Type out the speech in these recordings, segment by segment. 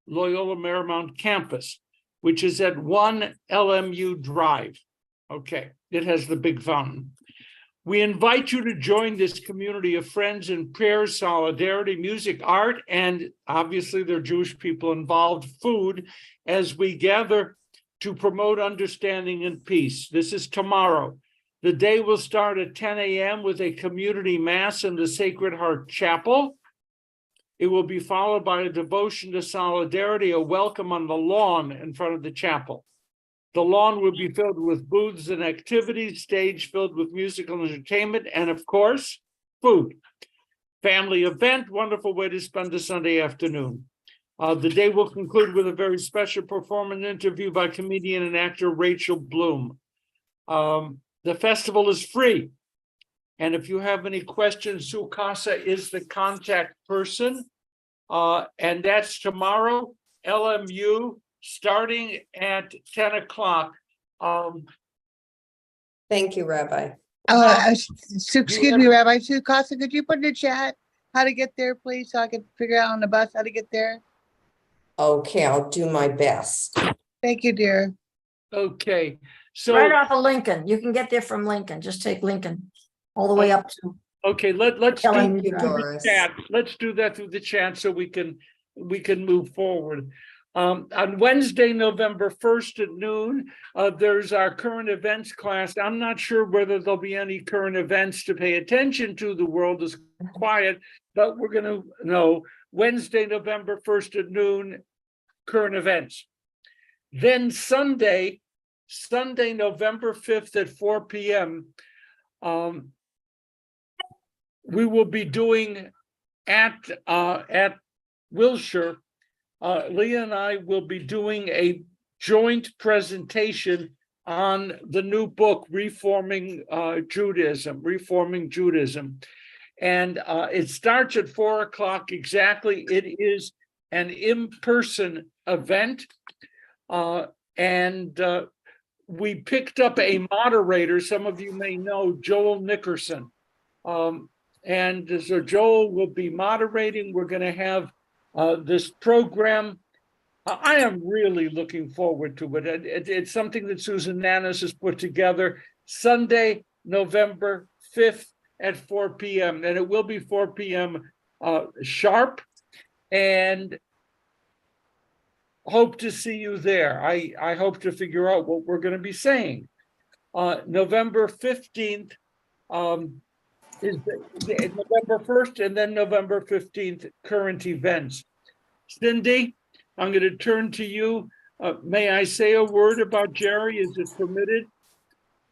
Loyola Marymount campus, which is at 1 LMU Drive. Okay, it has the big fountain. We invite you to join this community of friends in prayer, solidarity, music, art, and obviously there are Jewish people involved, food, as we gather to promote understanding and peace. This is tomorrow. The day will start at 10 a.m. with a community mass in the Sacred Heart Chapel. It will be followed by a devotion to solidarity, a welcome on the lawn in front of the chapel. The lawn will be filled with booths and activities, stage filled with musical entertainment, and of course, food. Family event, wonderful way to spend a Sunday afternoon. The day will conclude with a very special performance interview by comedian and actor Rachel Bloom. The festival is free. And if you have any questions, Sue Casa is the contact person. And that's tomorrow, LMU, starting at 10 o'clock. Thank you, Rabbi. Excuse me, Rabbi Sue Costa, could you put in the chat how to get there, please, so I can figure out on the bus how to get there? Okay, I'll do my best. Thank you, dear. Okay, so Right off of Lincoln. You can get there from Lincoln. Just take Lincoln all the way up to. okay, let's do Ellen, it through the Doris. chat. Let's do that through the chat so we can move forward. On Wednesday, November 1st at noon, there's our current events class. I'm not sure whether there'll be any current events to pay attention to. The world is quiet, but we're going to know Wednesday, November 1st at noon, current events. Then Sunday, November 5th at 4 p.m., we will be doing at Wilshire. Leah and I will be doing a joint presentation on the new book, Reforming Judaism. And it starts at 4 o'clock exactly. It is an in-person event. And we picked up a moderator, some of you may know, Joel Nickerson. And so Joel will be moderating. We're going to have this program. I am really looking forward to it. It's something that Susan Nanas has put together. Sunday, November 5th at 4 p.m. And it will be 4 p.m. Sharp. And hope to see you there. I hope to figure out what we're going to be saying. November 15th is November 1st, and then November 15th, current events. Cindy, I'm going to turn to you. May I say a word about Jerry? Is it permitted?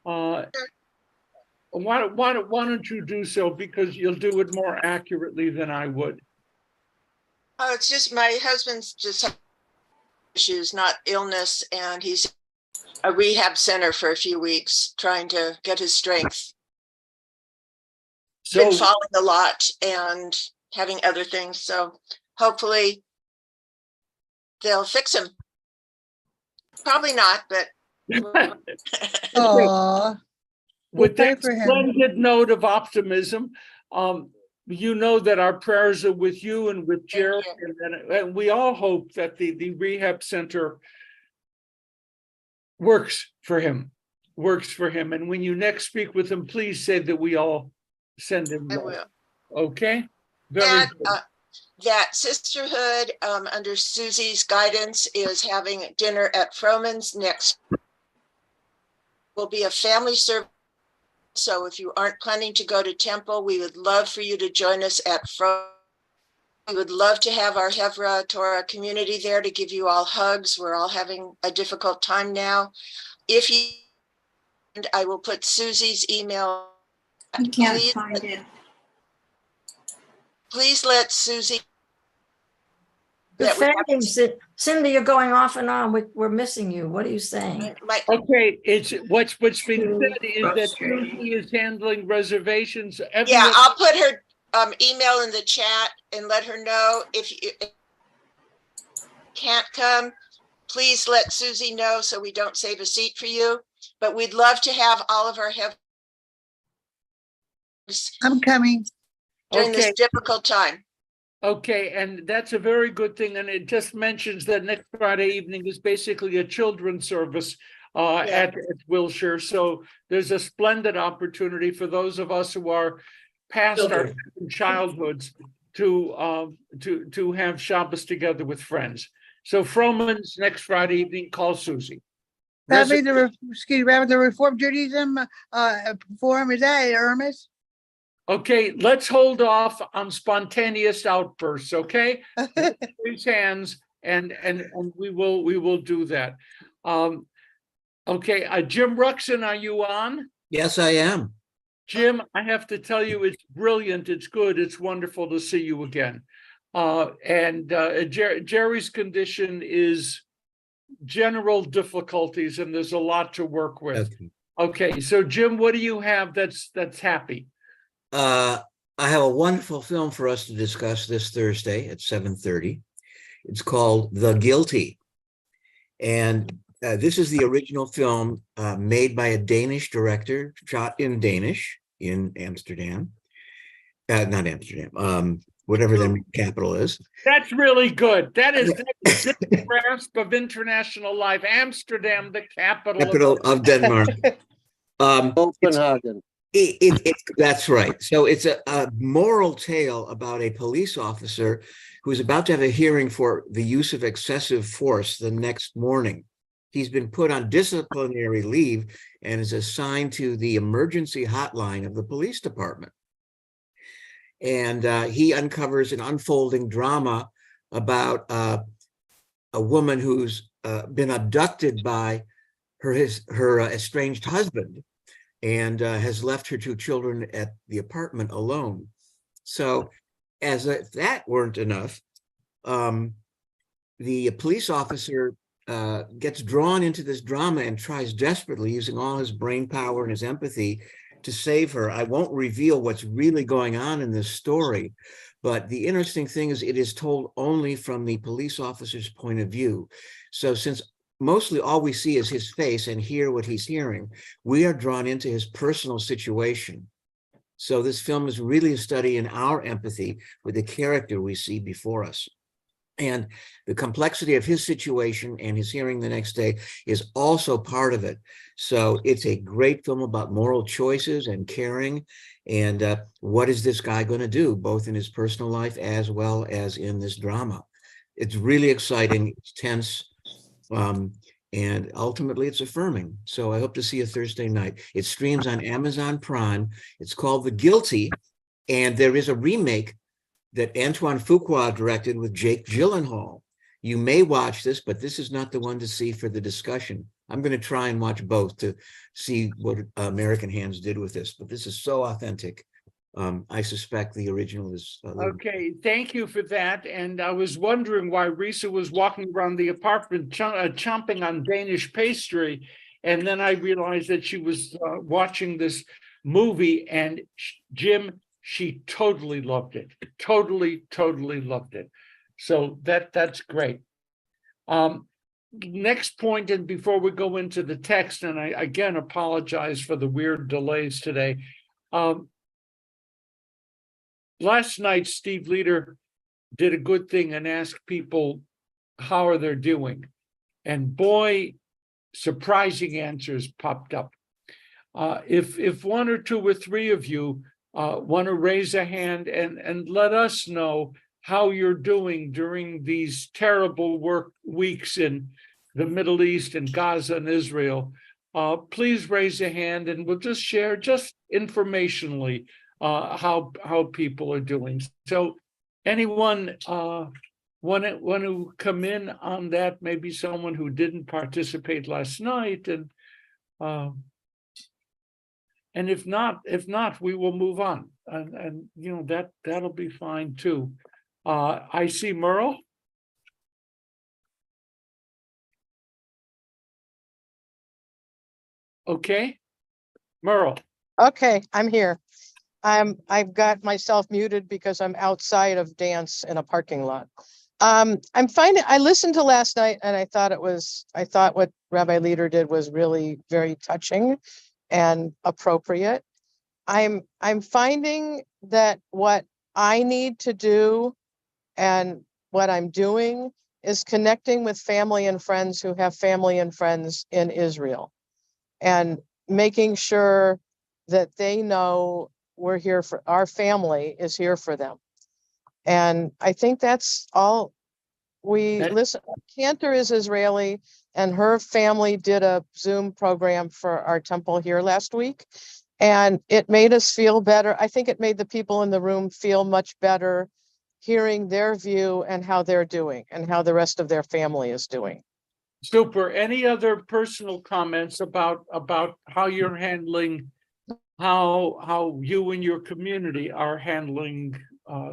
Why don't you do so, because you'll do it more accurately than I would. It's just my husband's just issues, not illness, and he's a rehab center for a few weeks trying to get his strength. So, been falling a lot and having other things, so hopefully they'll fix him. Probably not, but Oh, with pray that for him. splendid note of optimism, you know that our prayers are with you and with Jerry, and we all hope that the rehab center works for him. And when you next speak with him, please say that we all send him I love. will. Okay? Very And good. that sisterhood, under Susie's guidance, is having dinner at Froman's next. Will be a family service. So if you aren't planning to go to temple, we would love for you to join us at Froman. We would love to have our Chevra Torah community there to give you all hugs. We're all having a difficult time now. If you, and I will put Susie's email. I can't find it. Please let Susie. Defending, Cindy, you're going off and on. We're missing you. What are you saying? Okay, it's what's being said is that Susie is handling reservations. Yeah, I'll put her email in the chat and let her know if you can't come. Please let Susie know so we don't save a seat for you. But we'd love to have all of our I'm coming. during Okay. this difficult time. Okay, and that's a very good thing, and it just mentions that next Friday evening is basically a children's service at Wilshire, so there's a splendid opportunity for those of us who are past our childhoods to have Shabbos together with friends. So Froman's next Friday evening, call Susie. Rabbi, Rabbi, the Reform Judaism forum, is that at Irmis? Okay, let's hold off on spontaneous outbursts, okay? Raise hands and we will do that. Okay, Jim Ruxin, are you on? Yes, I am. Jim, I have to tell you, it's brilliant, it's good, it's wonderful to see you again. Jerry's condition is general difficulties and there's a lot to work with. Okay, so Jim, what do you have that's happy? I have a wonderful film for us to discuss this Thursday at 7:30. It's called The Guilty. And this is the original film made by a Danish director, shot in Danish in Amsterdam. Not Amsterdam, whatever the capital is. That's really good. That is the grasp of international life. Amsterdam, the capital of Denmark. Copenhagen. That's right. So it's a moral tale about a police officer who is about to have a hearing for the use of excessive force the next morning. He's been put on disciplinary leave and is assigned to the emergency hotline of the police department. And he uncovers an unfolding drama about a woman who's been abducted by her estranged husband and has left her 2 children at the apartment alone. So as if that weren't enough, the police officer gets drawn into this drama and tries desperately, using all his brain power and his empathy, to save her. I won't reveal what's really going on in this story, but the interesting thing is it is told only from the police officer's point of view. So since mostly all we see is his face and hear what he's hearing, we are drawn into his personal situation. So this film is really a study in our empathy with the character we see before us. And the complexity of his situation and his hearing the next day is also part of it. So it's a great film about moral choices and caring. And what is this guy going to do, both in his personal life as well as in this drama? It's really exciting. It's tense. And ultimately it's affirming. So I hope to see you Thursday night. It streams on Amazon Prime. It's called The Guilty. And there is a remake that Antoine Fuqua directed with Jake Gyllenhaal. You may watch this, but this is not the one to see for the discussion. I'm going to try and watch both to see what American Hands did with this, but this is so authentic. I suspect the original is. Okay, thank you for that. And I was wondering why Risa was walking around the apartment chomping on Danish pastry. And then I realized that she was watching this movie, and Jim, she totally loved it. Totally loved it. So that's great. Next point, and before we go into the text, and I again apologize for the weird delays today. Last night, Steve Leader did a good thing and asked people how are they doing. And boy, surprising answers popped up. If 1 or 2 or 3 of you want to raise a hand and let us know how you're doing during these terrible weeks in the Middle East and Gaza and Israel, please raise a hand and we'll just share just informationally how people are doing. So anyone want to come in on that? Maybe someone who didn't participate last night, and if not, we will move on, and you know that'll be fine too. I see Merle. Okay, Merle. Okay, I'm here. I've got myself muted because I'm outside of dance in a parking lot. I listened to last night and I thought what Rabbi Leader did was really very touching and appropriate. I'm finding that what I need to do And what I'm doing is connecting with family and friends who have family and friends in Israel and making sure that they know we're here for, our family is here for them. And I think that's all we That- listen. Cantor is Israeli and her family did a Zoom program for our temple here last week. And it made us feel better. I think it made the people in the room feel much better hearing their view and how they're doing and how the rest of their family is doing. Super. Any other personal comments about how you're handling, how you and your community are handling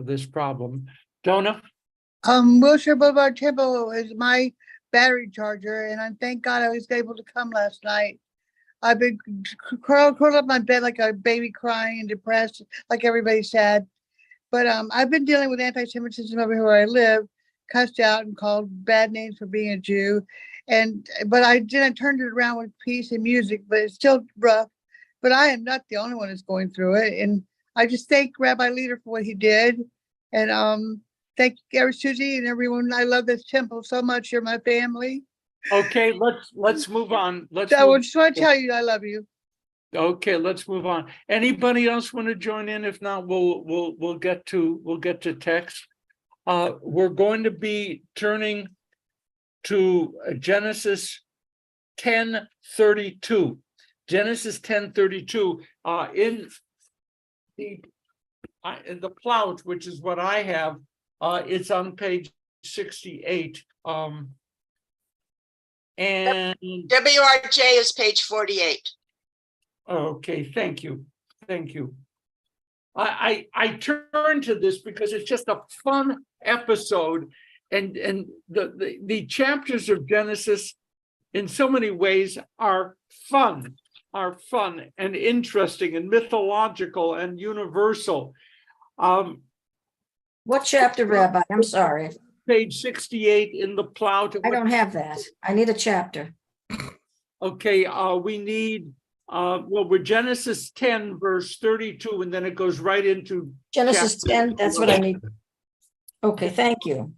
this problem? Donna? Wilshire Boulevard Temple is my battery charger, and I thank God I was able to come last night. I've been curled up in my bed like a baby crying and depressed, like everybody said. But I've been dealing with anti-Semitism over here where I live, cussed out and called bad names for being a Jew. But I turned it around with peace and music, but it's still rough. But I am not the only one that's going through it. And I just thank Rabbi Leader for what he did. And thank you, Susie and everyone. I love this temple so much. You're my family. Okay, let's move on. I just want to tell you I love you. Okay, let's move on. Anybody else want to join in? If not, we'll get to text. We're going to be turning to Genesis 10:32. Genesis 10:32. In the Plout, which is what I have, it's on page 68. And WRJ is page 48. okay, thank you. I turn to this because it's just a fun episode, and the chapters of Genesis in so many ways are fun and interesting and mythological and universal. What chapter, Rabbi? I'm sorry. Page 68 in the Plout. I don't have that. I need a chapter. Okay, we need we're Genesis 10 verse 32, and then it goes right into Genesis chapter 10, that's what I need. Okay, thank you.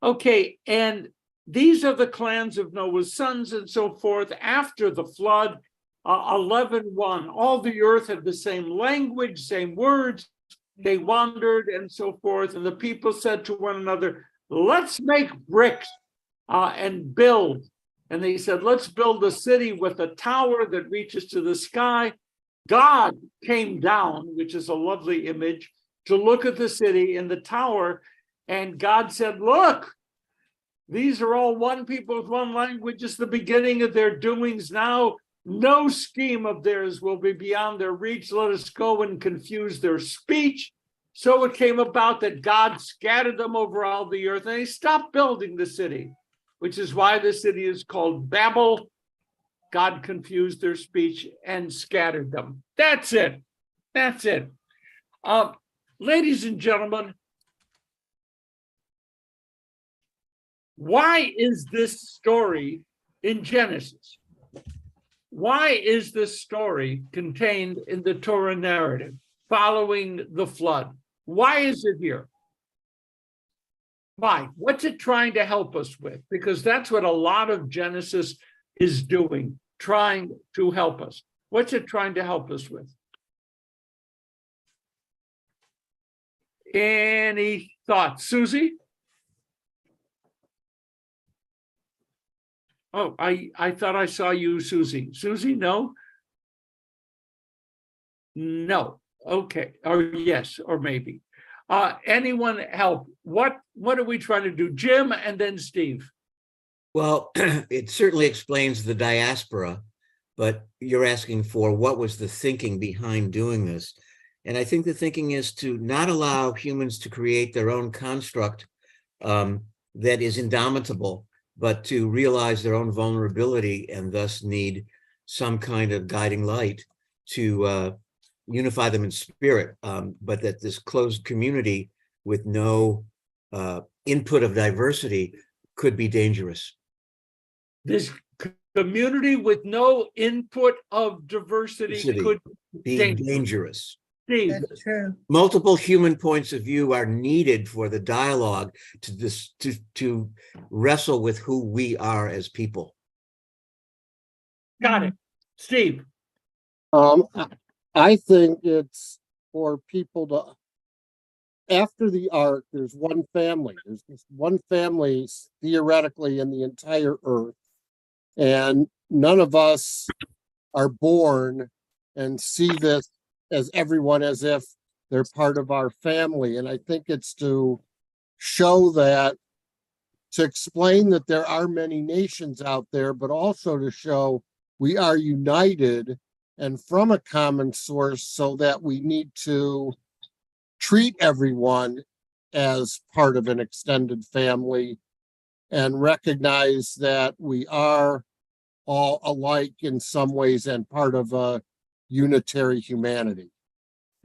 Okay, and these are the clans of Noah's sons and so forth after the flood. 11:1. All the earth had the same language, same words. They wandered and so forth. And the people said to one another, let's make bricks and build. And they said, let's build a city with a tower that reaches to the sky. God came down, which is a lovely image, to look at the city in the tower. And God said, look, these are all one people with one language. It's the beginning of their doings now. No scheme of theirs will be beyond their reach. Let us go and confuse their speech. So it came about that God scattered them over all the earth, and they stopped building the city, which is why the city is called Babel. God confused their speech and scattered them. That's it. Ladies and gentlemen, why is this story in Genesis? Why is this story contained in the Torah narrative following the flood? Why is it here? Why? What's it trying to help us with? Because that's what a lot of Genesis is doing, trying to help us. What's it trying to help us with? Any thoughts? Susie? Oh, I thought I saw you, Susie. Susie, no? No. Okay. Or yes, or maybe. Anyone help? What are we trying to do? Jim and then Steve. Well, it certainly explains the diaspora, but you're asking for what was the thinking behind doing this. And I think the thinking is to not allow humans to create their own construct that is indomitable, but to realize their own vulnerability and thus need some kind of guiding light to unify them in spirit, but that this closed community with no input of diversity could be dangerous. This community with no input of diversity could be dangerous. Steve, That's true. multiple human points of view are needed for the dialogue to wrestle with who we are as people. got it. Steve, I think it's for people to, after the ark, there's one family. There's just one family theoretically in the entire earth. And none of us are born and see this as everyone as if they're part of our family. And I think it's to show that, to explain that there are many nations out there, but also to show we are united and from a common source, so that we need to treat everyone as part of an extended family and recognize that we are all alike in some ways and part of a unitary humanity.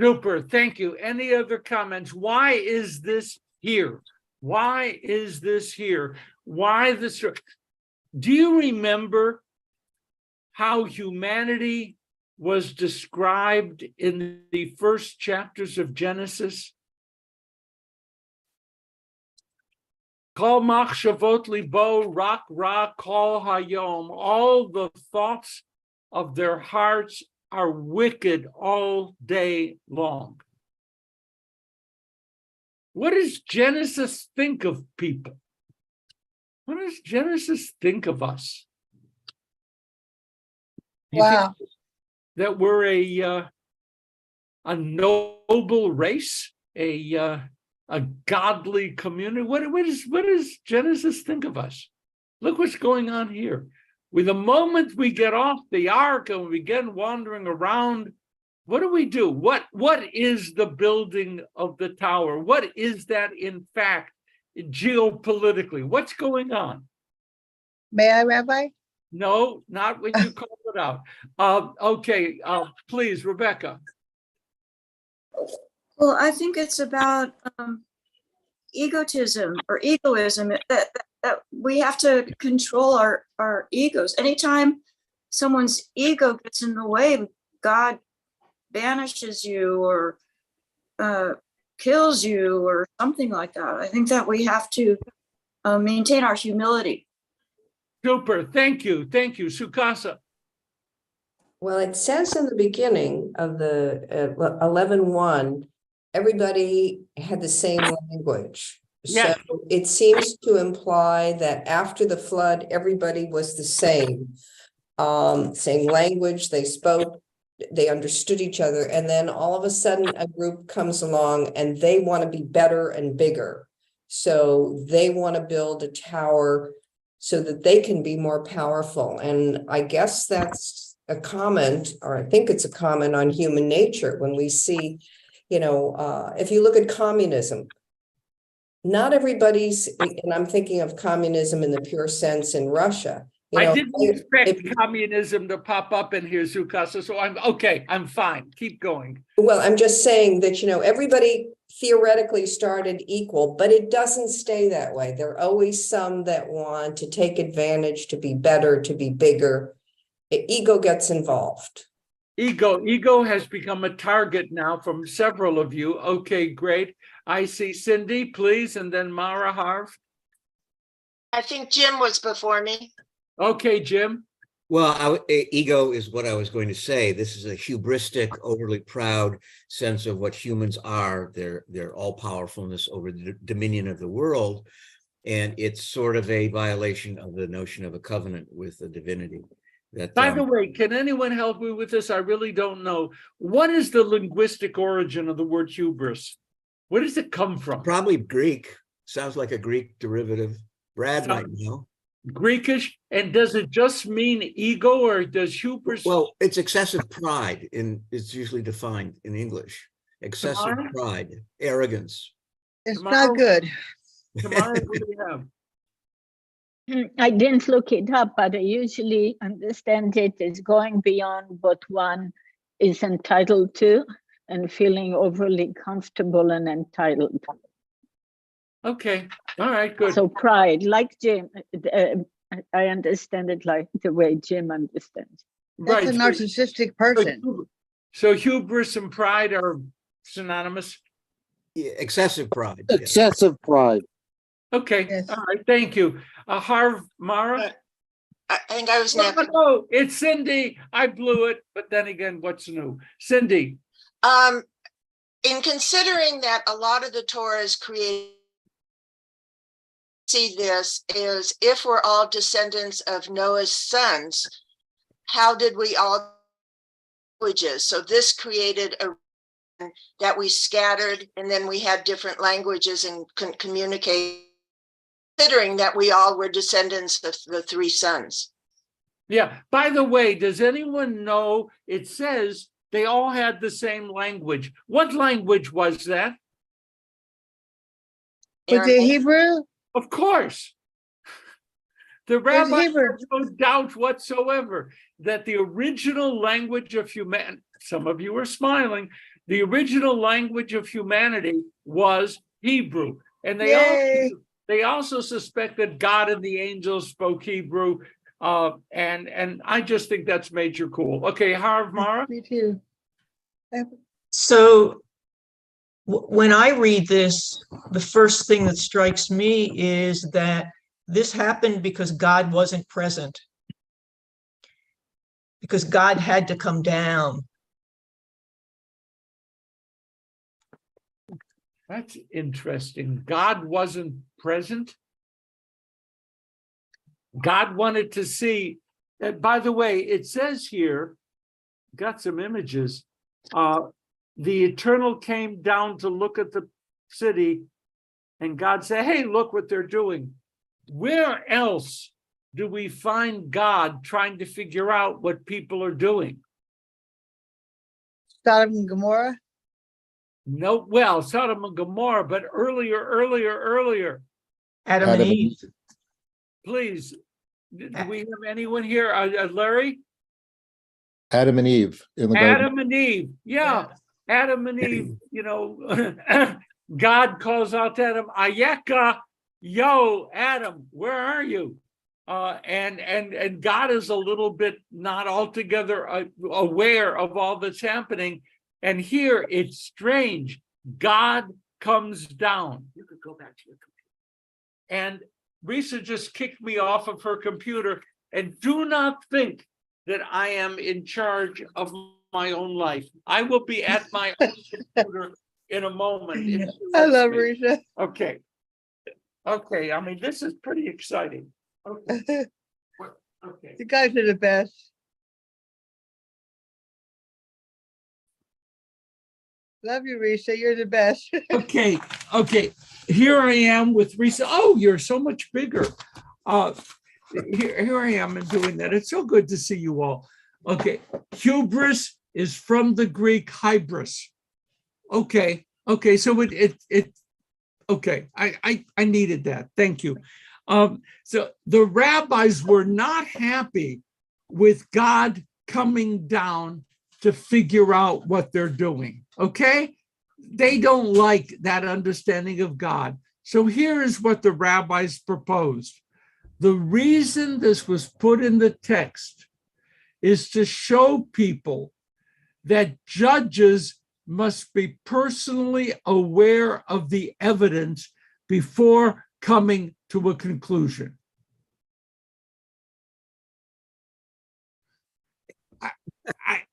super, thank you. Any other comments? Why is this here? Why is this here? Why this? Do you remember how humanity was described in the first chapters of Genesis? Kol machshavot libo rak ra kol hayom. All the thoughts of their hearts are wicked all day long. What does Genesis think of people? What does Genesis think of us? You think Wow. that we're a noble race, a godly community? What does Genesis think of us? Look what's going on here. With the moment we get off the ark and we begin wandering around, what do? What is the building of the tower? What is that in fact, geopolitically? What's going on? May I, Rabbi? No, not when you call it out. Okay, please, Rebecca. Well, I think it's about egotism or egoism, that we have to control our egos. Anytime someone's ego gets in the way, God banishes you or kills you or something like that. I think that we have to maintain our humility. Super, thank you, Sukasa. Well, it says in the beginning of the 11:1, everybody had the same language. Yes. So it seems to imply that after the flood, everybody was the same language, they spoke, they understood each other. And then all of a sudden a group comes along and they want to be better and bigger. So they want to build a tower so that they can be more powerful. And I guess that's a comment, or I think it's a comment on human nature when we see, if you look at communism, not everybody's, and I'm thinking of communism in the pure sense in Russia. I didn't expect communism to pop up in here, Sukasa, so I'm okay, I'm fine, keep going. Well, I'm just saying that, everybody theoretically started equal, but it doesn't stay that way. There are always some that want to take advantage, to be better, to be bigger. Ego gets involved. Ego has become a target now from several of you. Okay, great. I see Cindy, please, and then Mara Harv. I think Jim was before me. Okay, Jim. Well, ego is what I was going to say. This is a hubristic, overly proud sense of what humans are. Their all-powerfulness over the dominion of the world. And it's sort of a violation of the notion of a covenant with the divinity. By the way, can anyone help me with this? I really don't know. What is the linguistic origin of the word hubris? Where does it come from? Probably Greek. Sounds like a Greek derivative. Brad might know. Greekish, and does it just mean ego, or does hubris? Well, it's excessive pride, it's usually defined in English. Excessive pride, arrogance. It's not good. Tamara, what do you have? I didn't look it up, but I usually understand it as going beyond what one is entitled to and feeling overly comfortable and entitled. Okay, all right, good. So pride, like Jim, I understand it like the way Jim understands. That's Right. a narcissistic person. So hubris and pride are synonymous. Excessive pride. Yes. Excessive pride. Okay, Yes. all right, thank you. Harv, Mara? I think I was No, next. no, it's Cindy. I blew it, but then again, what's new? Cindy, In considering that a lot of the Torah is created, see this is if we're all descendants of Noah's sons, how did we all languages? So this created a that we scattered, and then we had different languages and communicate, considering that we all were descendants of the three sons. yeah, by the way, does anyone know, it says they all had the same language. What language was that? Was it Hebrew? Of course. The was rabbi Hebrew. has no doubt whatsoever that the original language of humanity, some of you are smiling, the original language of humanity was Hebrew. And Yay. they also suspect that God and the angels spoke Hebrew. And I just think that's major cool. Okay, Harv, Mara? Me too. So when I read this, the first thing that strikes me is that this happened because God wasn't present, because God had to come down. That's interesting. God wasn't present. God wanted to see, and by the way, it says here, got some images. The Eternal came down to look at the city, and God said, hey, look what they're doing. Where else do we find God trying to figure out what people are doing? Sodom and Gomorrah. No, well, Sodom and Gomorrah, but earlier. Adam and Eve. Please, do we have anyone here? Larry? Adam and Eve in the garden. Adam and Eve, yeah. Adam and Eve, you know, God calls out to Adam, Ayeka, yo, Adam, where are you? And God is a little bit not altogether aware of all that's happening. And here it's strange. God comes down. You could go back to your computer. And Risa just kicked me off of her computer. And do not think that I am in charge of my own life. I will be at my own computer in a moment. I love Risa. Okay. Okay. I mean, this is pretty exciting. Okay. Okay. You guys are the best. Love you, Risa. You're the best. Okay. Okay. Here I am with Risa. Oh, you're so much bigger. Here I am doing that. It's so good to see you all. Okay. Hubris is from the Greek hybris. Okay. Okay. So okay. I needed that. Thank you. So the rabbis were not happy with God coming down to figure out what they're doing. Okay. They don't like that understanding of God. So here is what the rabbis proposed. The reason this was put in the text is to show people that judges must be personally aware of the evidence before coming to a conclusion.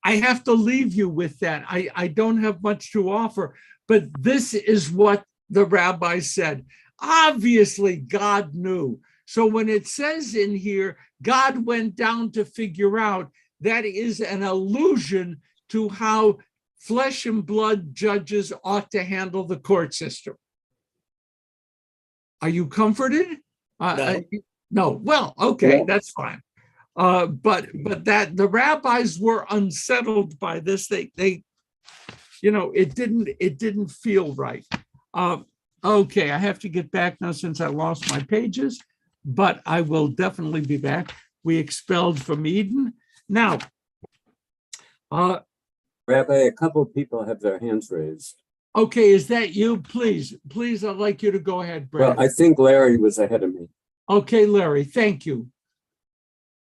I have to leave you with that. I don't have much to offer, but this is what the rabbi said. Obviously, God knew. So when it says in here, God went down to figure out, that is an allusion to how flesh and blood judges ought to handle the court system. Are you comforted? No. No. Well, okay, No. that's fine. But that the rabbis were unsettled by this. They, you know, it didn't feel right. Okay, I have to get back now since I lost my pages, but I will definitely be back. We expelled from Eden. Now, Rabbi, a couple of people have their hands raised. okay, is that you? Please, I'd like you to go ahead, Brad. Well, I think Larry was ahead of me. Okay, Larry, thank you.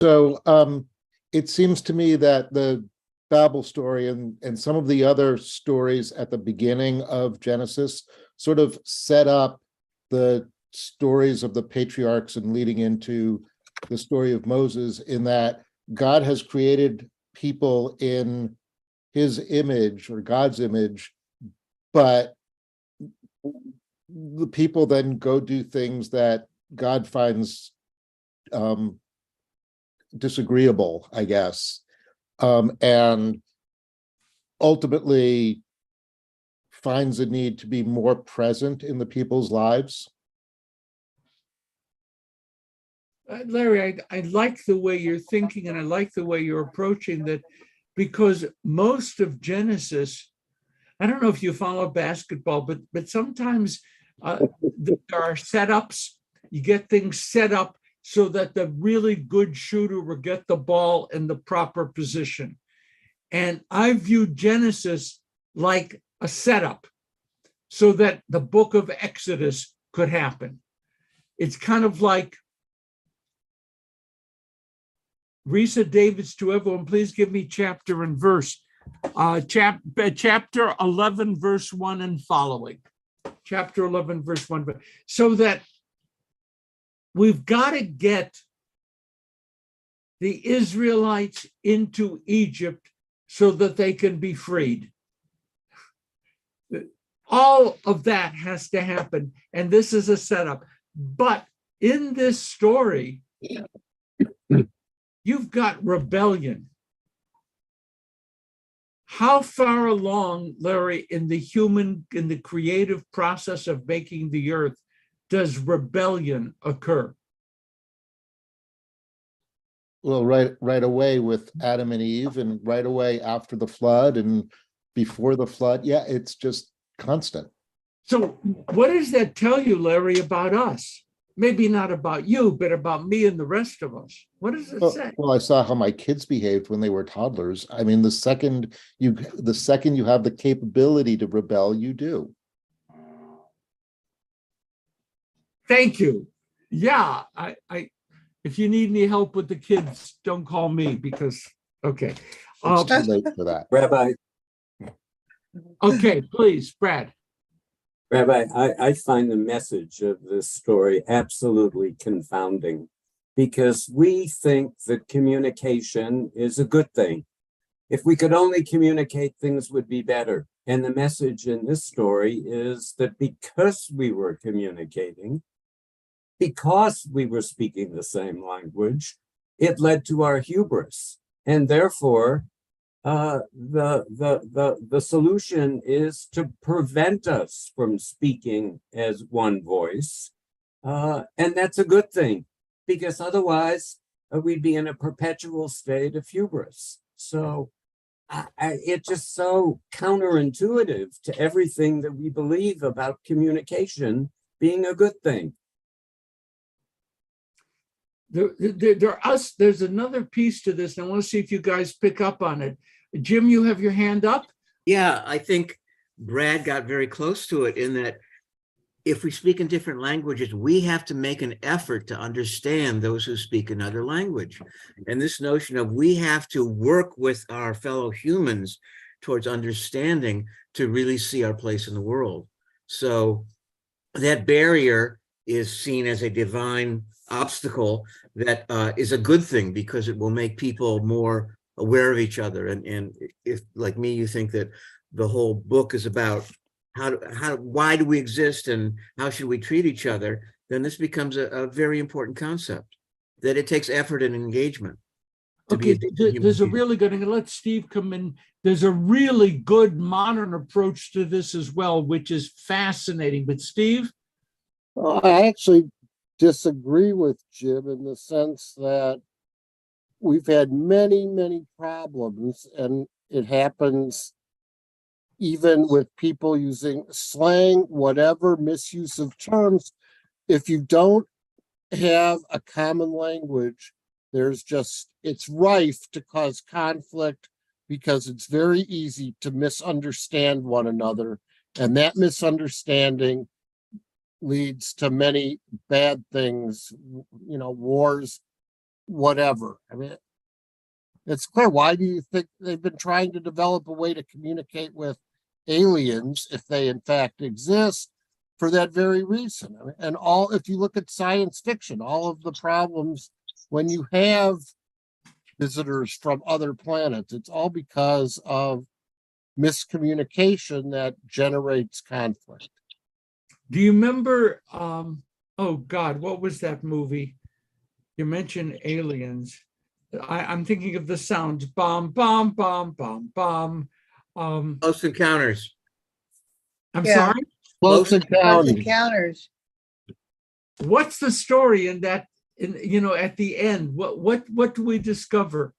So it seems to me that the Babel story and some of the other stories at the beginning of Genesis sort of set up the stories of the patriarchs and leading into the story of Moses, in that God has created people in his image or God's image, but the people then go do things that God finds disagreeable, I guess, and ultimately finds a need to be more present in the people's lives. Larry, I like the way you're thinking, and I like the way you're approaching that, because most of Genesis, I don't know if you follow basketball, but sometimes there are setups. You get things set up so that the really good shooter will get the ball in the proper position. And I view Genesis like a setup so that the book of Exodus could happen. It's kind of like, Risa Davids, to everyone, please give me chapter and verse. Chapter 11, verse 1 and following. Chapter 11, verse 1. So that we've got to get the Israelites into Egypt so that they can be freed. All of that has to happen, and this is a setup. But in this story, you've got rebellion. How far along, Larry, in the creative process of making the earth does rebellion occur? Well, right away with Adam and Eve, and right away after the flood and before the flood. Yeah, it's just constant. So what does that tell you, Larry, about us? Maybe not about you, but about me and the rest of us. What does it say? Well, I saw how my kids behaved when they were toddlers. I mean, the second you have the capability to rebel, you do. Thank you. Yeah, I if you need any help with the kids, don't call me because, okay. It's too late for that. Rabbi, Okay, please, Brad. Rabbi, I find the message of this story absolutely confounding, because we think that communication is a good thing. If we could only communicate, things would be better. And the message in this story is that because we were communicating, because we were speaking the same language, it led to our hubris. And therefore, the solution is to prevent us from speaking as one voice. And that's a good thing, because otherwise we'd be in a perpetual state of hubris. So it's just so counterintuitive to everything that we believe about communication being a good thing. There's another piece to this, and I want to see if you guys pick up on it. Jim, you have your hand up? Yeah, I think Brad got very close to it, in that if we speak in different languages, we have to make an effort to understand those who speak another language. And this notion of we have to work with our fellow humans towards understanding to really see our place in the world. So that barrier is seen as a divine obstacle that is a good thing, because it will make people more aware of each other. And if, like me, you think that the whole book is about why do we exist and how should we treat each other, then this becomes a very important concept, that it takes effort and engagement. Okay, there's a really good, and let Steve come in. There's a really good modern approach to this as well, which is fascinating. But Steve? Well, I actually disagree with Jim in the sense that we've had many, many problems, and it happens even with people using slang, whatever, misuse of terms. If you don't have a common language, it's rife to cause conflict, because it's very easy to misunderstand one another. And that misunderstanding leads to many bad things, wars, whatever. I mean, It's clear. Why do you think they've been trying to develop a way to communicate with aliens, if they in fact exist, for that very reason? I mean, and all, if you look at science fiction, all of the problems when you have visitors from other planets, it's all because of miscommunication that generates conflict. Do you remember, oh God, what was that movie? You mentioned aliens. I'm thinking of the sounds, bomb, bomb, bomb, bomb, bomb. Close Encounters. I'm Yeah. sorry? Close Close Encounters. Encounters. What's the story in that, at the end? What do we discover?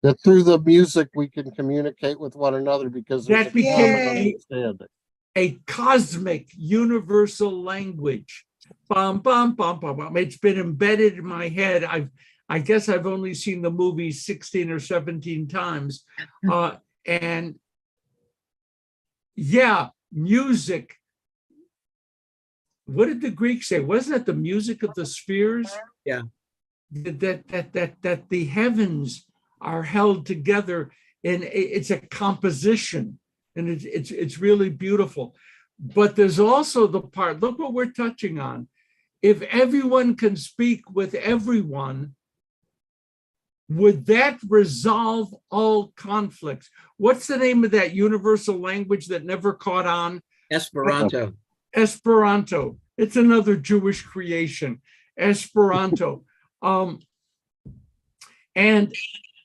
That through the music we can communicate with one another because there's That a became common Yay. understanding. a cosmic universal language. Bum, bum, bum, bum, bum. It's been embedded in my head. I guess I've only seen the movie 16 or 17 times. And yeah, music. What did the Greeks say? Wasn't it the music of the spheres? Yeah. That the heavens are held together, and it's a composition, and it's really beautiful. But there's also the part, look what we're touching on. If everyone can speak with everyone, would that resolve all conflicts? What's the name of that universal language that never caught on? Esperanto. Esperanto. It's another Jewish creation, Esperanto. And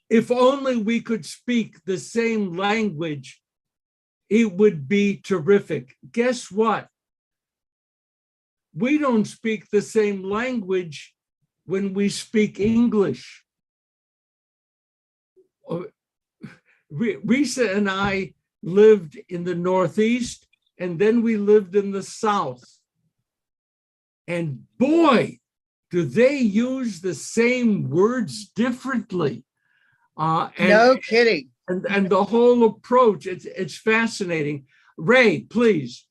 if only we could speak the same language, it would be terrific. Guess what? We don't speak the same language when we speak English. Risa and I lived in the Northeast, and then we lived in the South. And boy, do they use the same words differently. No kidding. And the whole approach, it's fascinating. Ray, please.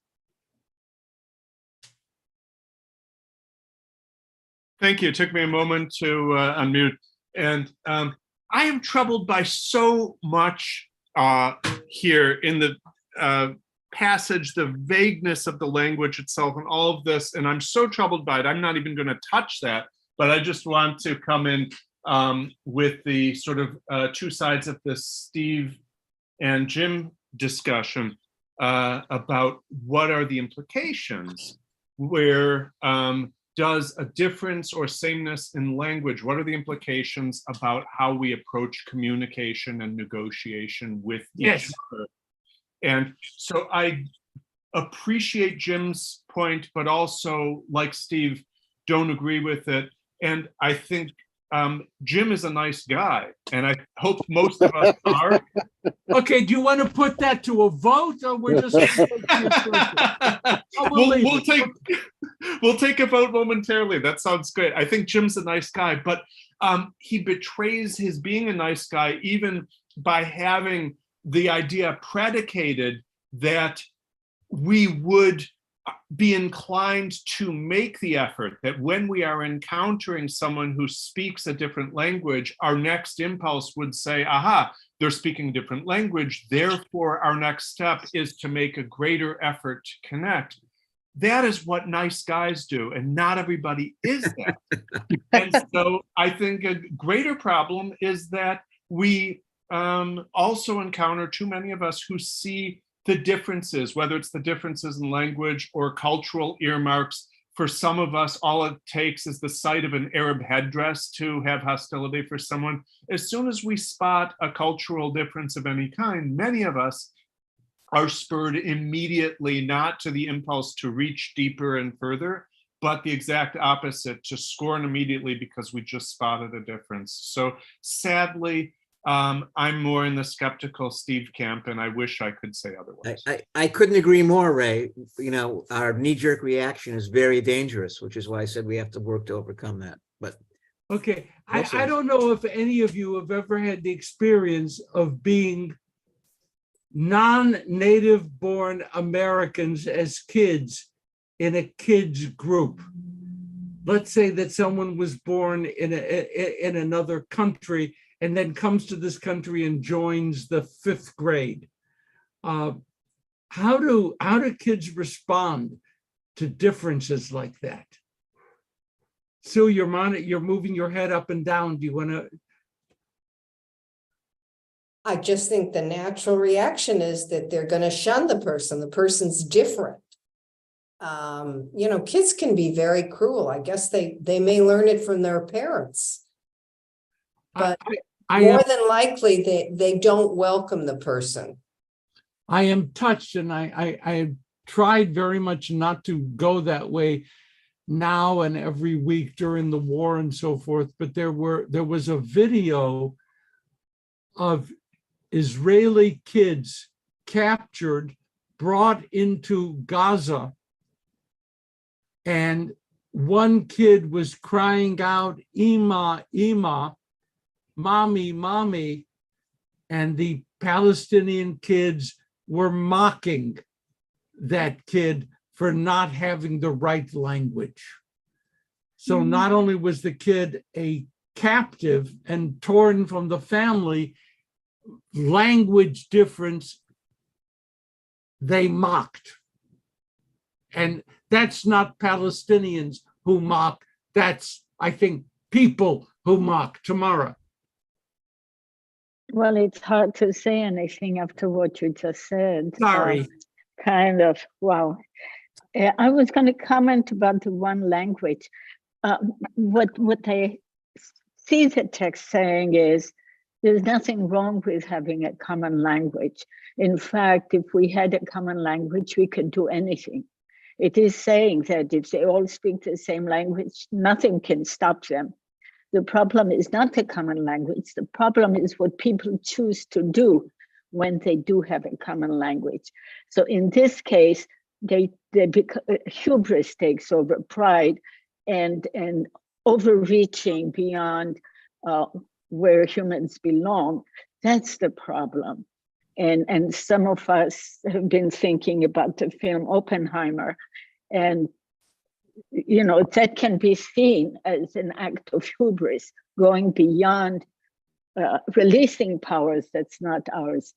Thank you. It took me a moment to unmute. And I am troubled by so much here in the passage, the vagueness of the language itself and all of this. And I'm so troubled by it. I'm not even going to touch that, but I just want to come in with the sort of two sides of this Steve and Jim discussion about what are the implications, where does a difference or sameness in language, what are the implications about how we approach communication and negotiation with each other? And so I appreciate Jim's point, but also, like Steve, don't agree with it. And I think Jim is a nice guy, and I hope most of us are. Okay, do you want to put that to a vote, or we're just we'll take a vote momentarily. That sounds great. I think Jim's a nice guy, but he betrays his being a nice guy even by having the idea predicated that we would be inclined to make the effort, that when we are encountering someone who speaks a different language, our next impulse would say, aha, they're speaking a different language, therefore our next step is to make a greater effort to connect. That is what nice guys do, and not everybody is that. And so I think a greater problem is that we also encounter too many of us who see the differences, whether it's the differences in language or cultural earmarks. For some of us, all it takes is the sight of an Arab headdress to have hostility for someone. As soon as we spot a cultural difference of any kind, many of us are spurred immediately not to the impulse to reach deeper and further, but the exact opposite, to scorn immediately because we just spotted a difference. So sadly, I'm more in the skeptical Steve camp, and I wish I could say otherwise. I couldn't agree more, Ray. You know, our knee-jerk reaction is very dangerous, which is why I said we have to work to overcome that. But okay, I don't know if any of you have ever had the experience of being non-native born Americans as kids in a kids group. let's say that someone was born in another country and then comes to this country and joins the 5th grade. How do kids respond to differences like that? Sue, you're moving your head up and down. Do you want to? I just think the natural reaction is that they're going to shun the person. The person's different. Kids can be very cruel. I guess they may learn it from their parents. But more than likely, they don't welcome the person. I am touched, and I tried very much not to go that way now and every week during the war and so forth. But there was a video of Israeli kids captured, brought into Gaza, and one kid was crying out, "Ima, Ima, mommy, mommy," and the Palestinian kids were mocking that kid for not having the right language. So not only was the kid a captive and torn from the family, language difference, they mocked. And that's not Palestinians who mock, that's, I think, people who mock. Tamara. Well, it's hard to say anything after what you just said. Sorry. Kind of, wow. I was going to comment about the one language. What I see the text saying is there's nothing wrong with having a common language. In fact, if we had a common language, we could do anything. It is saying that if they all speak the same language, nothing can stop them. The problem is not the common language. The problem is what people choose to do when they do have a common language. So in this case, hubris takes over, pride, and overreaching beyond where humans belong. That's the problem. And some of us have been thinking about the film Oppenheimer, and that can be seen as an act of hubris, going beyond releasing powers that's not ours,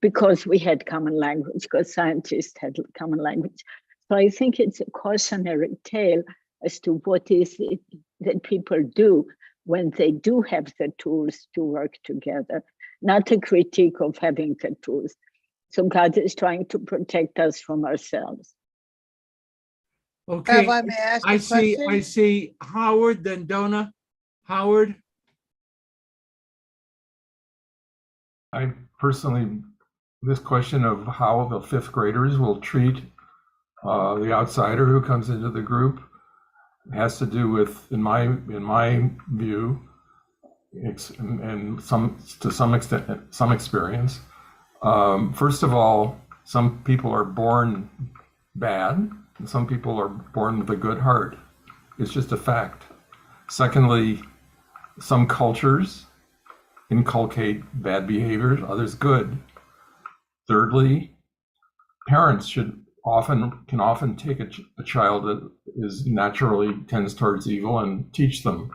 because we had common language, because scientists had common language. So I think it's a cautionary tale as to what is it that people do when they do have the tools to work together, not a critique of having the tools. So God is trying to protect us from ourselves. Okay, Rabbi, may I ask a I question? see Howard, then Donna. Howard. I personally, this question of how the 5th graders will treat the outsider who comes into the group has to do with, in my view, and to some extent, some experience. First of all, some people are born bad, and some people are born with a good heart. It's just a fact. Secondly, some cultures inculcate bad behaviors, others good. Thirdly, parents can often take a child that is naturally tends towards evil and teach them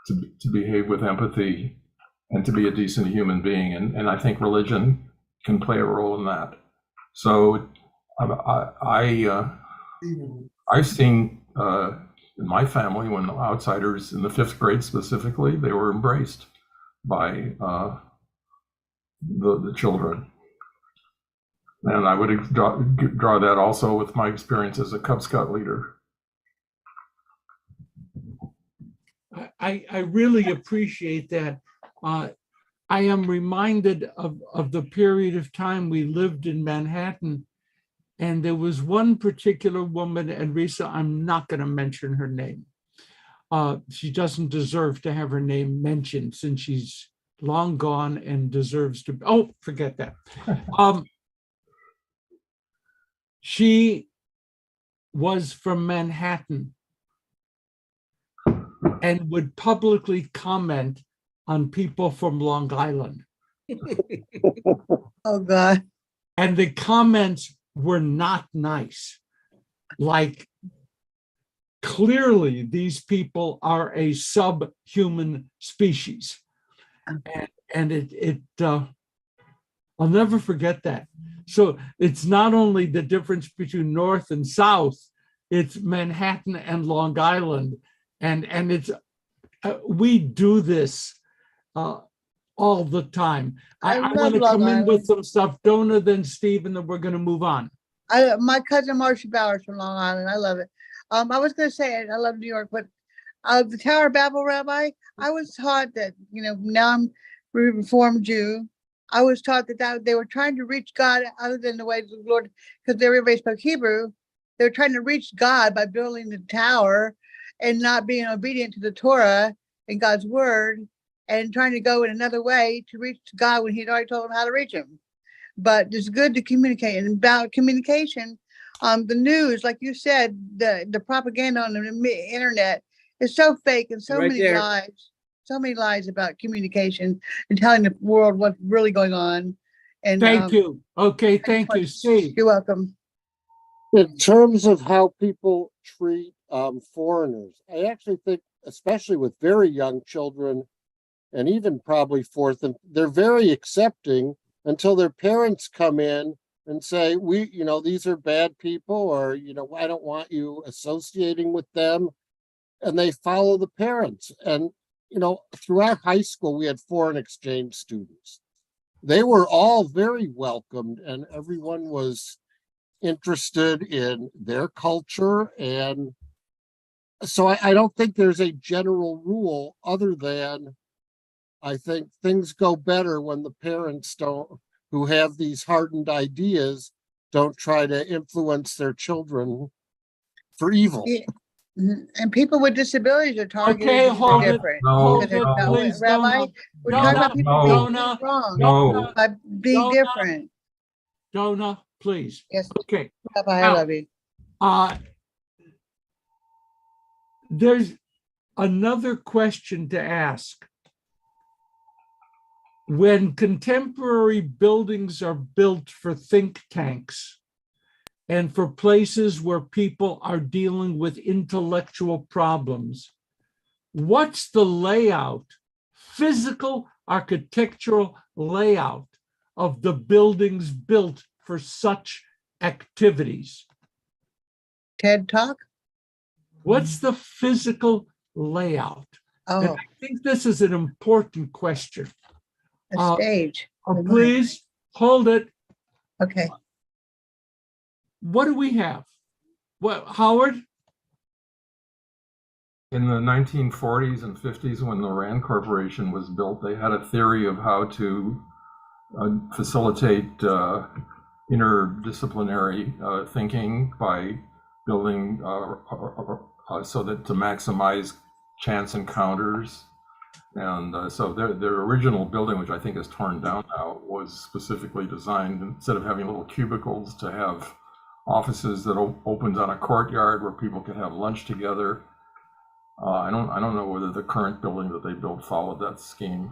to behave with empathy and to be a decent human being. And I think religion can play a role in that. So I've seen in my family, when the outsiders in the 5th grade specifically, they were embraced by the children. And I would draw that also with my experience as a Cub Scout leader. I really appreciate that. I am reminded of the period of time we lived in Manhattan, and there was one particular woman, and Risa, I'm not going to mention her name. She doesn't deserve to have her name mentioned since she's long gone and deserves to. Oh, forget that. She was from Manhattan and would publicly comment on people from Long Island. Oh, God. And the comments were not nice. Like, clearly these people are a subhuman species. And I'll never forget that. So it's not only the difference between North and South, it's Manhattan and Long Island. And it's, we do this all the time. I love want to Long come in Island. with some stuff, Donna, then Steve, and then we're going to move on. My cousin Marcia Bowers from Long Island. I love it. I was going to say I love New York, but the Tower of Babel, Rabbi, I was taught that, now I'm a Reformed Jew. I was taught that they were trying to reach God other than the way the Lord, because everybody spoke Hebrew. They were trying to reach God by building the tower and not being obedient to the Torah and God's word, and trying to go in another way to reach God when he'd already told them how to reach him. But it's good to communicate. And about communication, the news, like you said, the propaganda on the internet is so fake, and so Right many there. lies, so many lies about communication and telling the world what's really going on. And Thank you. Okay, thank you, Steve. You're welcome. In terms of how people treat foreigners, I actually think, especially with very young children, and even probably fourth, and they're very accepting until their parents come in and say, these are bad people, or, I don't want you associating with them. And they follow the parents. And, throughout high school, we had foreign exchange students. They were all very welcomed, and everyone was interested in their culture. And so I don't think there's a general rule, other than I think things go better when the parents who have these hardened ideas don't try to influence their children for evil. Yeah. And people with disabilities are targeted. Okay, hold it. Different. No, Because no, please, Rabbi, Donna. we're talking about people being Donna, wrong, no. by being Donna. different. Donna, please. Yes, Okay. Rabbi, I Now, love you. There's another question to ask. When contemporary buildings are built for think tanks and for places where people are dealing with intellectual problems, what's the layout, physical architectural layout of the buildings built for such activities? TED Talk? What's the physical layout? And Oh, I think this is an important question. a stage. Please hold it. Okay. What do we have? What, Howard? In the 1940s and 50s, when the RAND Corporation was built, they had a theory of how to facilitate interdisciplinary thinking by building so that to maximize chance encounters. And so their original building, which I think is torn down now, was specifically designed, instead of having little cubicles, to have offices that opened on a courtyard where people could have lunch together. I don't know whether the current building that they built followed that scheme.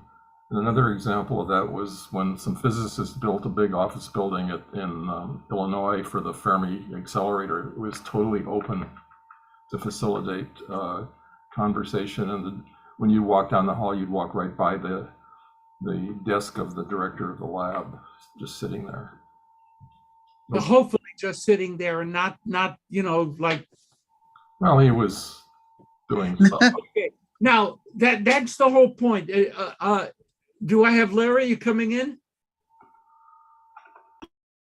And another example of that was when some physicists built a big office building in Illinois for the Fermi Accelerator. It was totally open to facilitate conversation, and when you walk down the hall, you'd walk right by the desk of the director of the lab, just sitting there. Hopefully just sitting there and not like. Well, he was doing stuff. Okay. Now, that's the whole point. Do I have Larry? You coming in?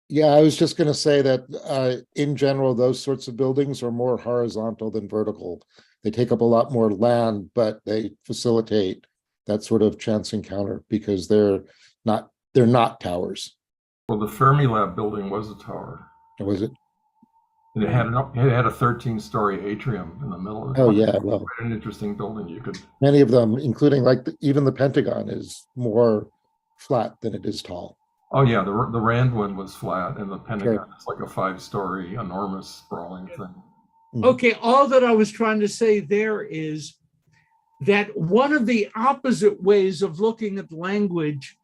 Yeah, I was just going to say that in general, those sorts of buildings are more horizontal than vertical. They take up a lot more land, but they facilitate that sort of chance encounter because they're not towers. Well, the Fermilab building was a tower. Was it? And it had a 13-story atrium in the middle of it. Oh yeah, well, quite an interesting building. You could. Many of them, including even the Pentagon, is more flat than it is tall. Oh yeah, the Rand one was flat, and the Pentagon is like a 5-story, enormous, sprawling thing. Okay, all that I was trying to say there is that one of the opposite ways of looking at language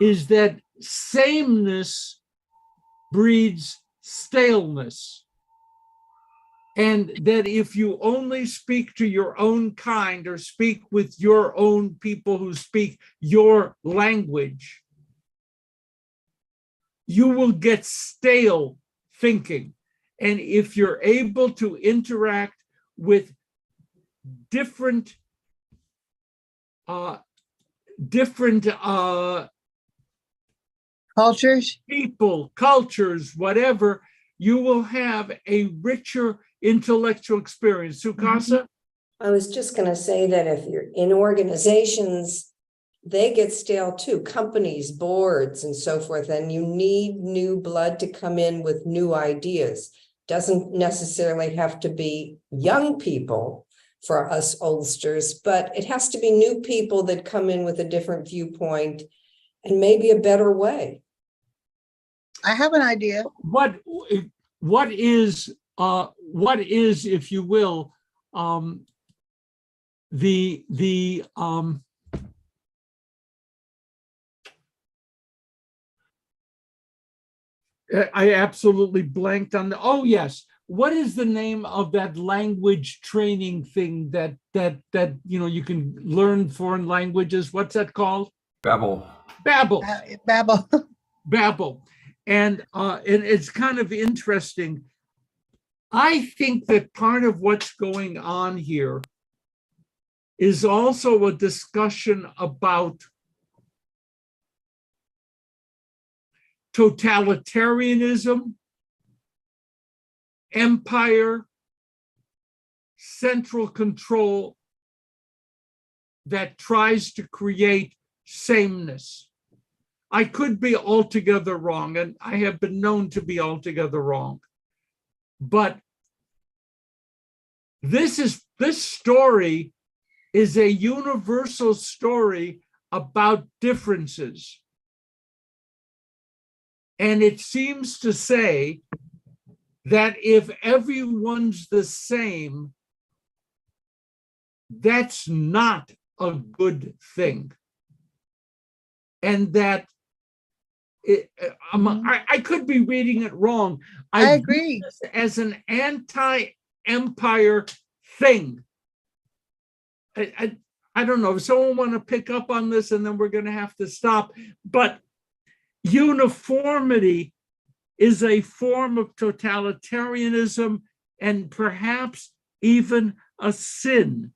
is that sameness breeds staleness. And that if you only speak to your own kind or speak with your own people who speak your language, you will get stale thinking. And if you're able to interact with different Cultures. people, cultures, whatever, you will have a richer intellectual experience. Sukasa? I was just going to say that if you're in organizations, they get stale too, companies, boards, and so forth, and you need new blood to come in with new ideas. Doesn't necessarily have to be young people for us oldsters, but it has to be new people that come in with a different viewpoint and maybe a better way. I have an idea. What is, if you will, I absolutely blanked on oh yes. What is the name of that language training thing that you can learn foreign languages? What's that called? Babel. Babel. Babel. Babel. And it's kind of interesting. I think that part of what's going on here is also a discussion about totalitarianism, empire, central control that tries to create sameness. I could be altogether wrong, and I have been known to be altogether wrong. But this story is a universal story about differences. And it seems to say that if everyone's the same, that's not a good thing. And that I could be reading it wrong. I agree. As an anti-empire thing. I don't know if someone want to pick up on this, and then we're going to have to stop. But uniformity is a form of totalitarianism and perhaps even a sin.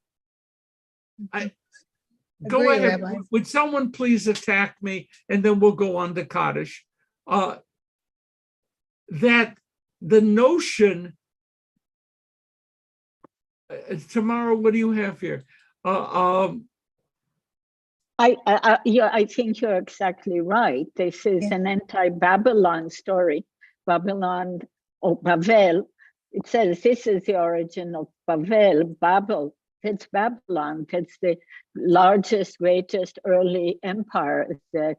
Go ahead. Rabbi. Would someone please attack me, and then we'll go on to Kaddish. That the notion, Tamara, what do you have here? I think you're exactly right. This is an anti-Babylon story. Babylon or Babel. It says this is the origin of Babel. That's Babylon. That's the largest, greatest early empire that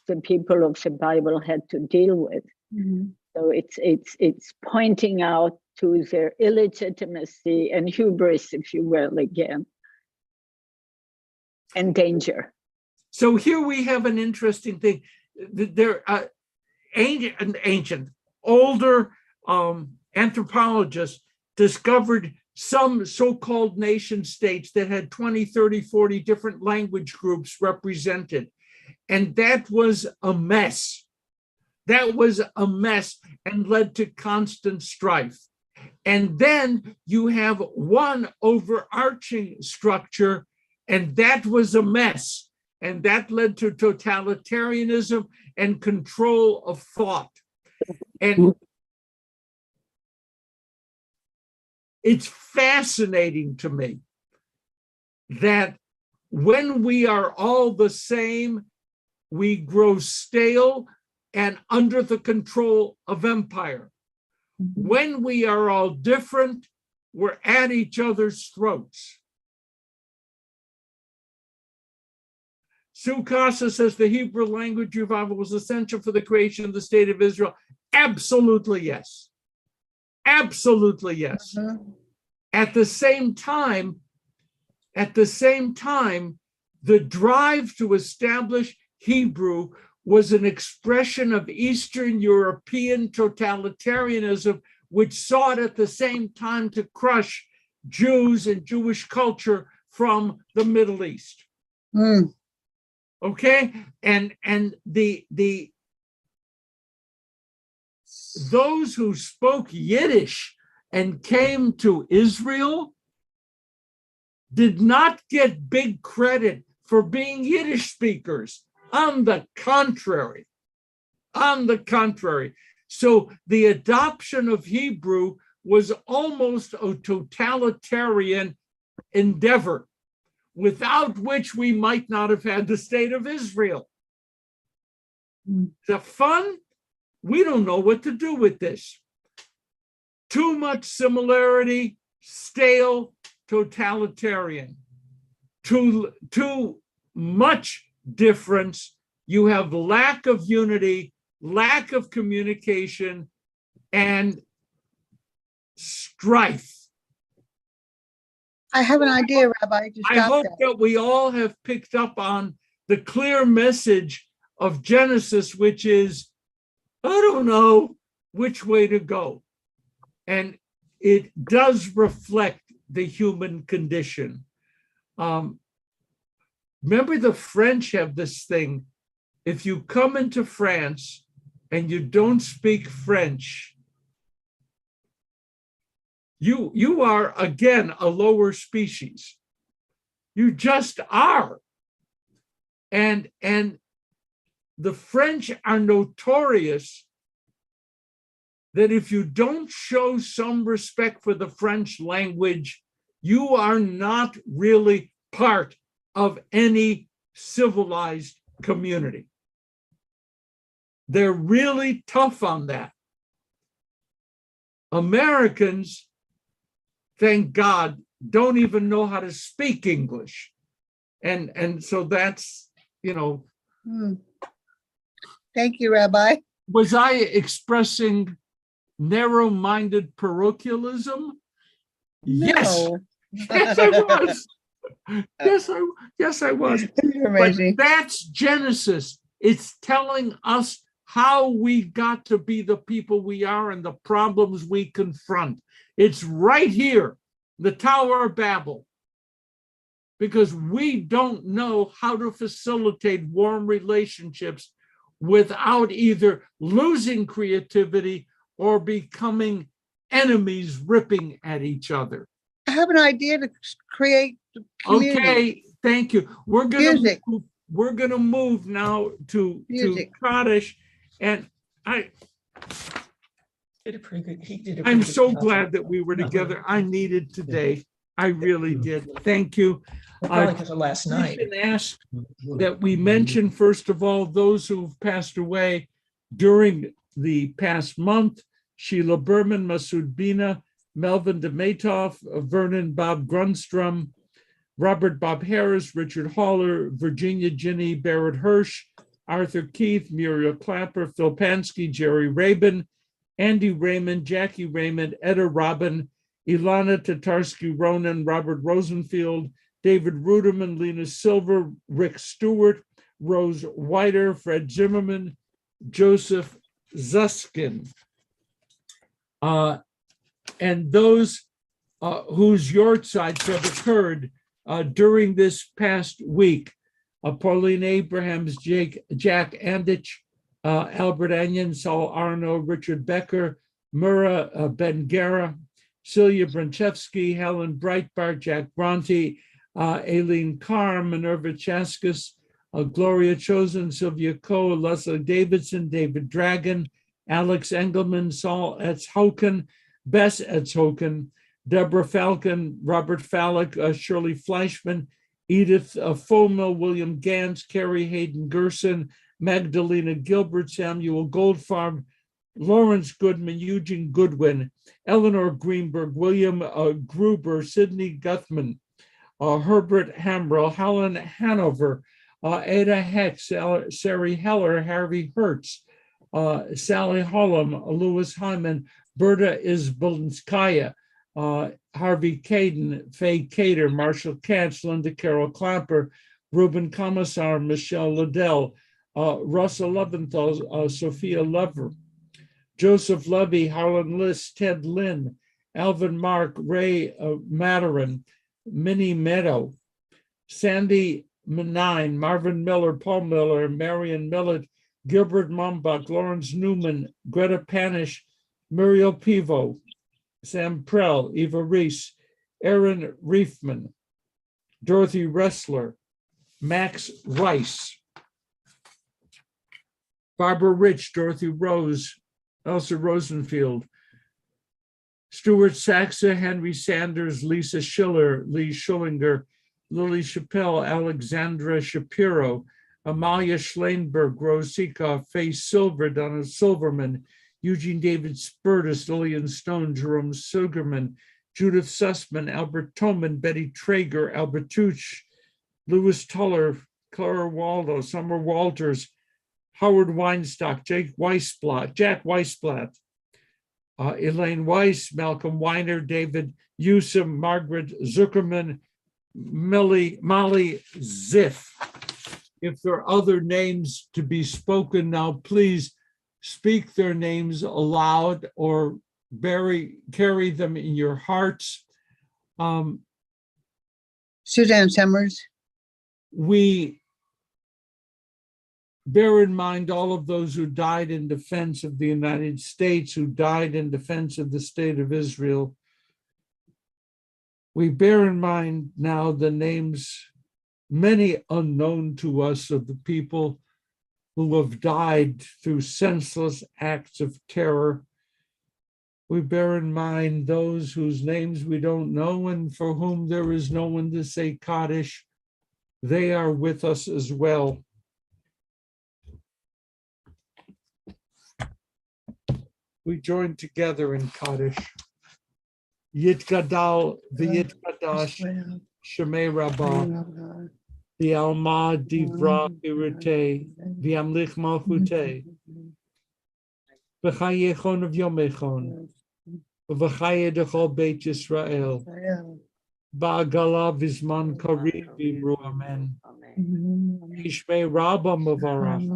the people of the Bible had to deal with. Mm-hmm. So it's pointing out to their illegitimacy and hubris, if you will, again, and danger. So here we have an interesting thing. There are ancient, older anthropologists discovered some so-called nation states that had 20, 30, 40 different language groups represented. And that was a mess. That was a mess and led to constant strife. And then you have one overarching structure, and that was a mess. And that led to totalitarianism and control of thought. And it's fascinating to me that when we are all the same, we grow stale and under the control of empire. When we are all different, we're at each other's throats. Sukasa says the Hebrew language revival was essential for the creation of the state of Israel. Absolutely yes. Absolutely yes. Mm-hmm. At the same time, the drive to establish Hebrew was an expression of Eastern European totalitarianism, which sought at the same time to crush Jews and Jewish culture from the Middle East. Mm. Okay, and those who spoke Yiddish and came to Israel did not get big credit for being Yiddish speakers. On the contrary. So the adoption of Hebrew was almost a totalitarian endeavor, without which we might not have had the state of Israel. The fun, we don't know what to do with this. Too much similarity, stale, totalitarian. Too much difference, you have lack of unity, lack of communication, and strife. I have an idea, Rabbi. I hope that we all have picked up on the clear message of Genesis, which is, I don't know which way to go. And it does reflect the human condition. Remember, the French have this thing. If you come into France and you don't speak French, you are, again, a lower species. You just are. And the French are notorious that if you don't show some respect for the French language, you are not really part of any civilized community. They're really tough on that. Americans, thank God, don't even know how to speak English. And so that's, Thank you, Rabbi. Was I expressing narrow-minded parochialism? Yes. No. Yes, I was. Yes, I was. You're amazing. But that's Genesis. It's telling us how we got to be the people we are and the problems we confront. It's right here, the Tower of Babel, because we don't know how to facilitate warm relationships without either losing creativity or becoming enemies ripping at each other. I have an idea to create community. Okay, thank you. We're gonna move now to Kaddish, and I'm so glad that we were together. I needed today. I really did. Thank you. Probably because of last night. I've been asked that we mention, first of all, those who've passed away during the past month: Sheila Berman, Masoud Bina, Melvin Dematoff, Vernon Bob Grunstrom, Robert Bob Harris, Richard Haller, Virginia Ginny Barrett Hirsch, Arthur Keith, Muriel Clapper, Phil Pansky, Jerry Rabin, Andy Raymond, Jackie Raymond, Etta Robin, Ilana Tatarsky Ronan, Robert Rosenfield, David Ruderman, Lena Silver, Rick Stewart, Rose Whiter, Fred Zimmerman, Joseph Zuskin. And those whose yortsides have occurred during this past week: Pauline Abrahams, Jack Andich, Albert Anion, Saul Arno, Richard Becker, Mura Ben-Gera, Celia Branchevsky, Helen Breitbart, Jack Bronte, Aileen Carr, Minerva Chaskis, Gloria Chosen, Sylvia Coe, Leslie Davidson, David Dragon, Alex Engelman, Saul Etzhoken, Bess Etzhoken, Deborah Falcon, Robert Fallick, Shirley Fleischman, Edith Fomill, William Gantz, Carrie Hayden Gerson, Magdalena Gilbert, Samuel Goldfarb, Lawrence Goodman, Eugene Goodwin, Eleanor Greenberg, William Gruber, Sidney Guthman, Herbert Hamrell, Helen Hanover, Ada Hex, Sari Heller, Harvey Hertz, Sally Hollum, Louis Hyman, Berta Izbelinskaya, Harvey Caden, Faye Cater, Marshall Katz, Linda Carol Clapper, Ruben Commissar, Michelle Liddell, Russell Leventhal, Sophia Lever, Joseph Levy, Harlan List, Ted Lynn, Alvin Mark, Ray Matarin, Minnie Meadow, Sandy Menine, Marvin Miller, Paul Miller, Marion Millett, Gilbert Mumbach, Lawrence Newman, Greta Panish, Muriel Pivo, Sam Prell, Eva Reese, Aaron Reifman, Dorothy Ressler, Max Rice, Barbara Rich, Dorothy Rose, Elsa Rosenfield, Stuart Saxa, Henry Sanders, Lisa Schiller, Lee Schillinger, Lily Chappelle, Alexandra Shapiro, Amalia Schleinberg, Rose Seekoff, Faye Silver, Donna Silverman, Eugene David Spurtis, Lillian Stone, Jerome Silgerman, Judith Sussman, Albert Toman, Betty Traeger, Albert Tuch, Louis Tuller, Clara Waldo, Summer Walters, Howard Weinstock, Jack Weisblatt, Elaine Weiss, Malcolm Weiner, David Yusuf, Margaret Zuckerman, Molly Ziff. If there are other names to be spoken now, please speak their names aloud or carry them in your hearts. Suzanne Summers. We bear in mind all of those who died in defense of the United States, who died in defense of the state of Israel. We bear in mind now the names, many unknown to us, of the people who have died through senseless acts of terror. We bear in mind those whose names we don't know and for whom there is no one to say Kaddish. They are with us as well. We join together in Kaddish. Yitgadal v'yitkadash Shemei Rabbah v'alma divra irite v'amlich malchute v'chayechon of Yomechon v'chaye dechol Beit Yisrael ba'agala v'zman kariv v'imru amen Yishmei Rabbah mavarach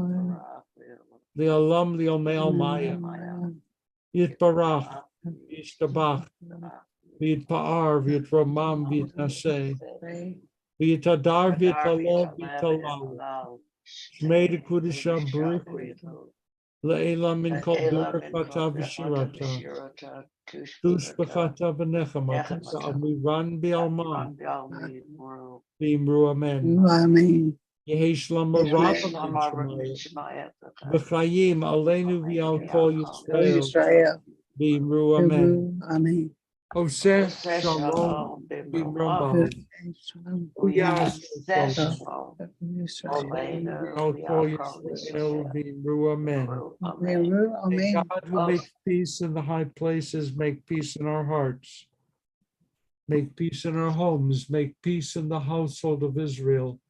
li'olam li'omei almaya Yitbarach Yishtabach V'yitpa'ar v'yitromam v'yitnaseh v'yitadar v'yitalov v'yitalal Shmei d'Kudasham Baruch Le'elam min kol berakata v'shirata Tush b'chata v'nechamata Amiran b'alma v'imru amen Amen. Yehi shlama rabba v'shemaya v'chayim aleinu v'al kol Yisrael v'imru amen. Amen. Oseh shalom b'mrabah. Uyas I'll call Yisrael v'imru amen. May God, who makes peace in the high places, make peace in our hearts. Make peace in our homes. Make peace in the household of Israel.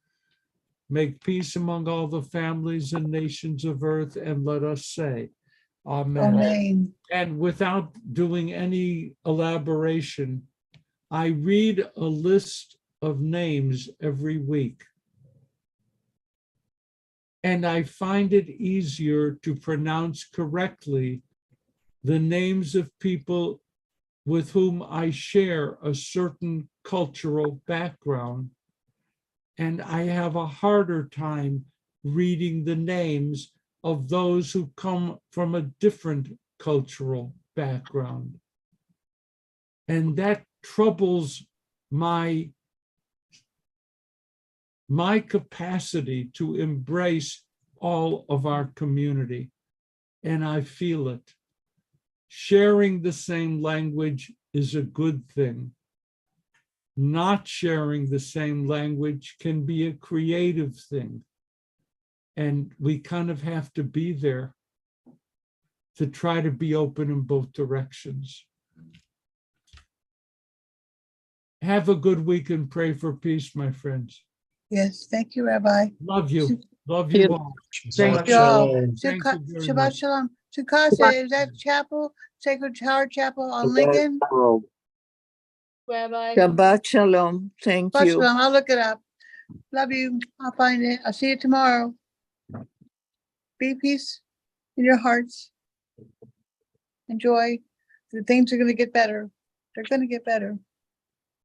Make peace among all the families and nations of earth, and let us say, Amen. Amen. And without doing any elaboration, I read a list of names every week. And I find it easier to pronounce correctly the names of people with whom I share a certain cultural background. And I have a harder time reading the names of those who come from a different cultural background. And that troubles my capacity to embrace all of our community. And I feel it. Sharing the same language is a good thing. Not sharing the same language can be a creative thing. And we kind of have to be there to try to be open in both directions. Have a good week and pray for peace, my friends. Yes, thank you, Rabbi. Love you. Love you all. Thank you all. Thank you very Shabbat much. Shalom. Sukasa, is that chapel, Sacred Heart Chapel on Lincoln? Rabbi. Shabbat Shalom. Thank Shabbat you. Shalom. I'll look it up. Love you. I'll find it. I'll see you tomorrow. Be peace in your hearts. enjoy. The things are gonna get better. They're gonna get better.